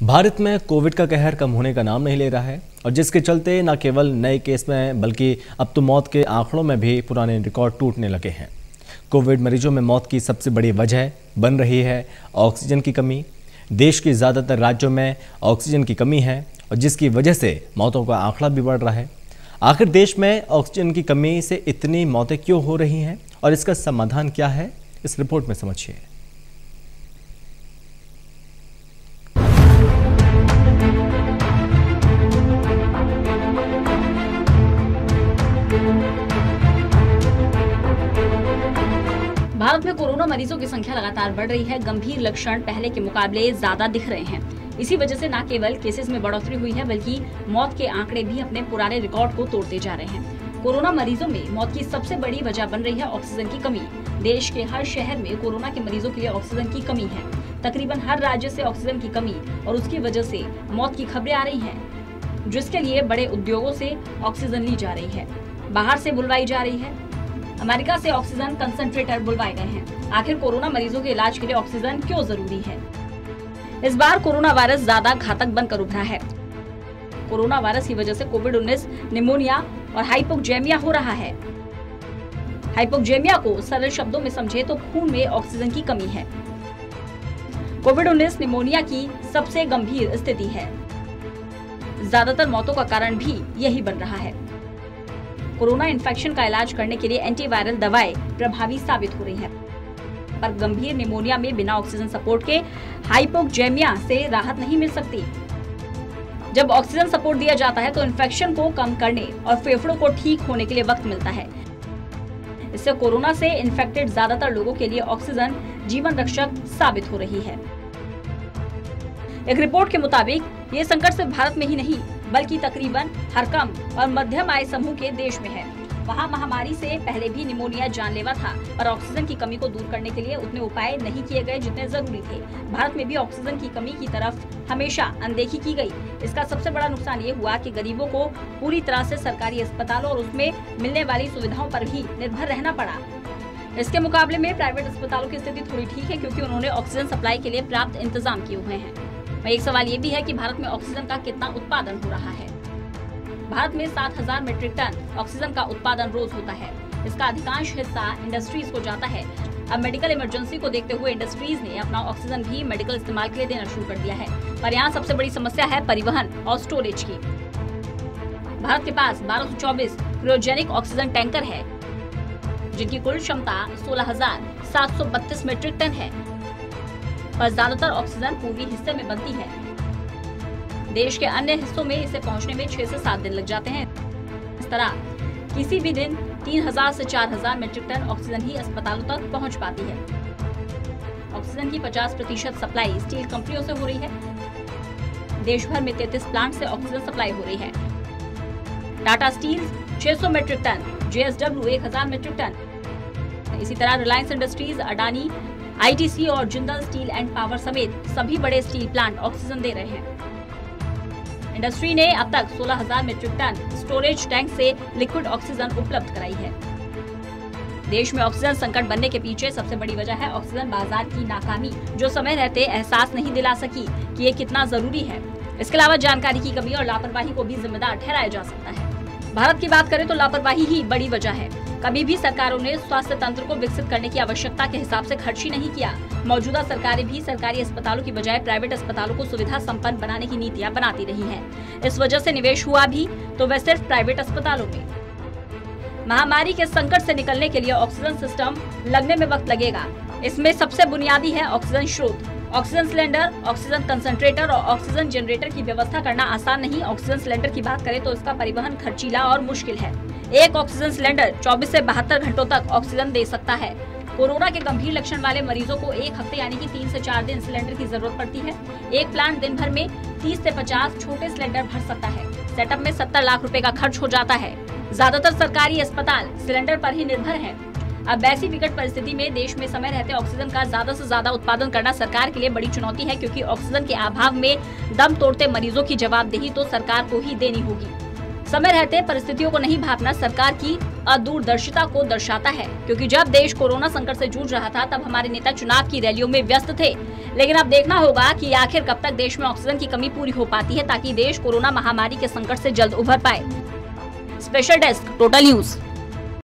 भारत में कोविड का कहर कम होने का नाम नहीं ले रहा है और जिसके चलते न केवल नए केस में बल्कि अब तो मौत के आंकड़ों में भी पुराने रिकॉर्ड टूटने लगे हैं। कोविड मरीजों में मौत की सबसे बड़ी वजह बन रही है ऑक्सीजन की कमी। देश के ज़्यादातर राज्यों में ऑक्सीजन की कमी है और जिसकी वजह से मौतों का आंकड़ा भी बढ़ रहा है। आखिर देश में ऑक्सीजन की कमी से इतनी मौतें क्यों हो रही हैं और इसका समाधान क्या है, इस रिपोर्ट में समझिए। भारत में कोरोना मरीजों की संख्या लगातार बढ़ रही है। गंभीर लक्षण पहले के मुकाबले ज्यादा दिख रहे हैं। इसी वजह से न केवल केसेस में बढ़ोतरी हुई है बल्कि मौत के आंकड़े भी अपने पुराने रिकॉर्ड को तोड़ते जा रहे हैं। कोरोना मरीजों में मौत की सबसे बड़ी वजह बन रही है ऑक्सीजन की कमी। देश के हर शहर में कोरोना के मरीजों के लिए ऑक्सीजन की कमी है। तकरीबन हर राज्य से ऑक्सीजन की कमी और उसकी वजह से मौत की खबरें आ रही है, जिसके लिए बड़े उद्योगों से ऑक्सीजन ली जा रही है, बाहर से बुलवाई जा रही है। अमेरिका से ऑक्सीजन कंसंट्रेटर बुलवाए गए हैं। आखिर कोरोना मरीजों के इलाज के लिए ऑक्सीजन क्यों जरूरी है? इस बार कोरोना वायरस ज्यादा घातक बनकर उभरा है। कोरोना वायरस की वजह से कोविड-19 निमोनिया और हाइपोक्सेमिया हो रहा है। हाइपोक्सेमिया को सरल शब्दों में समझे तो खून में ऑक्सीजन की कमी है। कोविड-19 निमोनिया की सबसे गंभीर स्थिति है। ज्यादातर मौतों का कारण भी यही बन रहा है। कोरोना इन्फेक्शन का इलाज करने के लिए एंटीवायरल दवाएं प्रभावी साबित हो रही है, पर गंभीर निमोनिया में बिना ऑक्सीजन सपोर्ट के हाइपोक्सेमिया से राहत नहीं मिल सकती। जब ऑक्सीजन सपोर्ट दिया जाता है तो इन्फेक्शन को कम करने और फेफड़ों को ठीक होने के लिए वक्त मिलता है। इससे कोरोना से इन्फेक्टेड ज्यादातर लोगों के लिए ऑक्सीजन जीवन रक्षक साबित हो रही है। एक रिपोर्ट के मुताबिक ये संकट सिर्फ भारत में ही नहीं बल्कि तकरीबन हर कम और मध्यम आय समूह के देश में है। वहाँ महामारी से पहले भी निमोनिया जानलेवा था, पर ऑक्सीजन की कमी को दूर करने के लिए उतने उपाय नहीं किए गए जितने जरूरी थे। भारत में भी ऑक्सीजन की कमी की तरफ हमेशा अनदेखी की गई। इसका सबसे बड़ा नुकसान ये हुआ कि गरीबों को पूरी तरह से सरकारी अस्पतालों और उसमें मिलने वाली सुविधाओं पर भी निर्भर रहना पड़ा। इसके मुकाबले में प्राइवेट अस्पतालों की स्थिति थोड़ी ठीक है क्योंकि उन्होंने ऑक्सीजन सप्लाई के लिए पर्याप्त इंतजाम किए हुए हैं। एक सवाल ये भी है कि भारत में ऑक्सीजन का कितना उत्पादन हो रहा है। भारत में 7000 मीट्रिक टन ऑक्सीजन का उत्पादन रोज होता है। इसका अधिकांश हिस्सा इंडस्ट्रीज को जाता है। अब मेडिकल इमरजेंसी को देखते हुए इंडस्ट्रीज ने अपना ऑक्सीजन भी मेडिकल इस्तेमाल के लिए देना शुरू कर दिया है, पर यहाँ सबसे बड़ी समस्या है परिवहन और स्टोरेज की। भारत के पास 1224 क्रायोजेनिक ऑक्सीजन टैंकर है, जिनकी कुल क्षमता 16,732 मीट्रिक टन है, पर ज्यादातर ऑक्सीजन पूर्वी हिस्से में बनती है। देश के अन्य हिस्सों में इसे पहुंचने में 6 से 7 दिन लग जाते हैं। इस तरह किसी भी दिन 3000 से 4000 मीट्रिक टन ऑक्सीजन ही अस्पतालों तक पहुंच पाती है। ऑक्सीजन की 50% सप्लाई स्टील कंपनियों से हो रही है। देश भर में 33 प्लांट से ऑक्सीजन सप्लाई हो रही है। Tata steel 600 metric ton, JSW 1000 metric ton. इसी तरह रिलायंस इंडस्ट्रीज, अडानी, ITC और जिंदल स्टील एंड पावर समेत सभी बड़े स्टील प्लांट ऑक्सीजन दे रहे हैं। इंडस्ट्री ने अब तक 16,000 मीट्रिक टन स्टोरेज टैंक से लिक्विड ऑक्सीजन उपलब्ध कराई है। देश में ऑक्सीजन संकट बनने के पीछे सबसे बड़ी वजह है ऑक्सीजन बाजार की नाकामी, जो समय रहते एहसास नहीं दिला सकी कि ये कितना जरूरी है। इसके अलावा जानकारी की कमी और लापरवाही को भी जिम्मेदार ठहराया जा सकता है। भारत की बात करें तो लापरवाही ही बड़ी वजह है। कभी भी सरकारों ने स्वास्थ्य तंत्र को विकसित करने की आवश्यकता के हिसाब से खर्च ही नहीं किया। मौजूदा सरकारें भी सरकारी अस्पतालों की बजाय प्राइवेट अस्पतालों को सुविधा संपन्न बनाने की नीतियां बनाती रही हैं। इस वजह से निवेश हुआ भी तो वह सिर्फ प्राइवेट अस्पतालों में। महामारी के संकट से निकलने के लिए ऑक्सीजन सिस्टम लगने में वक्त लगेगा। इसमें सबसे बुनियादी है ऑक्सीजन स्रोत। ऑक्सीजन सिलेंडर, ऑक्सीजन कंसंट्रेटर और ऑक्सीजन जनरेटर की व्यवस्था करना आसान नहीं। ऑक्सीजन सिलेंडर की बात करें तो इसका परिवहन खर्चीला और मुश्किल है। एक ऑक्सीजन सिलेंडर 24 से 72 घंटों तक ऑक्सीजन दे सकता है। कोरोना के गंभीर लक्षण वाले मरीजों को एक हफ्ते यानी कि 3 से 4 दिन सिलेंडर की जरूरत पड़ती है। एक प्लांट दिन भर में 30 से 50 छोटे सिलेंडर भर सकता है। सेटअप में 70 लाख रुपए का खर्च हो जाता है। ज्यादातर सरकारी अस्पताल सिलेंडर पर ही निर्भर हैं। अब ऐसी विकट परिस्थिति में देश में समय रहते ऑक्सीजन का ज्यादा से ज्यादा उत्पादन करना सरकार के लिए बड़ी चुनौती है, क्योंकि ऑक्सीजन के अभाव में दम तोड़ते मरीजों की जवाबदेही तो सरकार को ही देनी होगी। समय रहते परिस्थितियों को नहीं भांपना सरकार की अदूरदर्शिता को दर्शाता है, क्योंकि जब देश कोरोना संकट से जूझ रहा था तब हमारे नेता चुनाव की रैलियों में व्यस्त थे। लेकिन अब देखना होगा कि आखिर कब तक देश में ऑक्सीजन की कमी पूरी हो पाती है, ताकि देश कोरोना महामारी के संकट से जल्द उभर पाए। Special desk, total news.